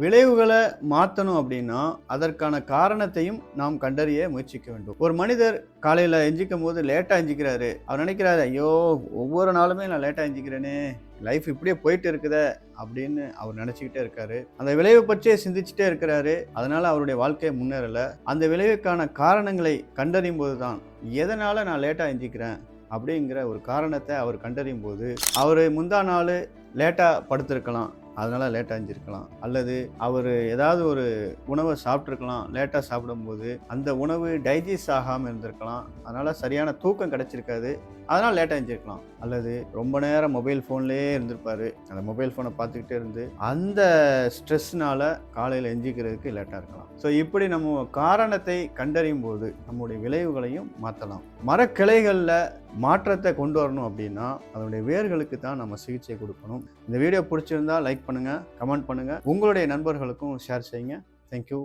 விளைவுகள மாத்தணும் அப்படின்னா, அதற்கான காரணத்தையும் நாம் கண்டறிய முயற்சிக்க வேண்டும். ஒரு மனிதர் காலையில எந்திரிக்கும்போது லேட்டா எந்திரிக்கிறாரு. அவர் நினைக்கிறாரு, "ஐயோ! ஒவ்வொரு நாளுமே நான் லேட்டா எந்திரிக்கிறேனே! லைஃப் இப்படியே போயிட்டு இருக்குதே!" அப்படின்னு அவர் நினைச்சுக்கிட்டே இருக்காரு. அந்த விளைவ பற்றியே சிந்திச்சுட்டே இருக்கிறாரு. அதனால அவருடைய வாழ்க்கை முன்னேறல. அந்த விளைவுக்கான காரணங்களை கண்டறியும்போது தான், எதனால நான் லேட்டா எந்திரிக்கிறேன்? அப்படிங்கிற ஒரு காரணத்த அவர் கண்டறியும்போது, அவரு முந்தா நாளு லேட்டா படுத்திருக்கலாம். அதனால லேட்டா எந்திரிக்கலாம். அல்லது அவரு ஏதாவது ஒரு உணவ சாப்பிட்டுருக்கலாம். லேட்டா சாப்பிடும்போது, அந்த உணவு டைஜஸ்ட் ஆகாம இருந்திருக்கலாம். அதனால சரியான தூக்கம் கிடைச்சிருக்காது. அதனால லேட்டா எந்திரிக்கலாம். அல்லது ரொம்ப நேரம் மொபைல் ஃபோன்லயே இருந்திருப்பாரு. அந்த மொபைல் ஃபோன பார்த்துக்கிட்டே இருந்து, அந்த ஸ்ட்ரெஸ்னால காலையில எந்திரிக்கிறதுக்கு லேட்டா இருக்கலாம். ஸோ இப்படி நம்ம காரணத்தை கண்டறியும்போது, நம்முடைய விளைவுகளையும் மாத்தலாம். மரக்கிளைகள்ல மாற்றத்த கொண்டு வரணும் அப்படின்னா, அதனுடைய வேர்களுக்கு தான் நம்ம சிகிச்சை குடுக்கணும். இந்த வீடியோ புடிச்சிருந்தா லைக் பண்ணுங்க, கமெண்ட் பண்ணுங்க. உங்களுடைய நண்பர்களுக்கும் ஷேர் செய்யுங்க. Thank you.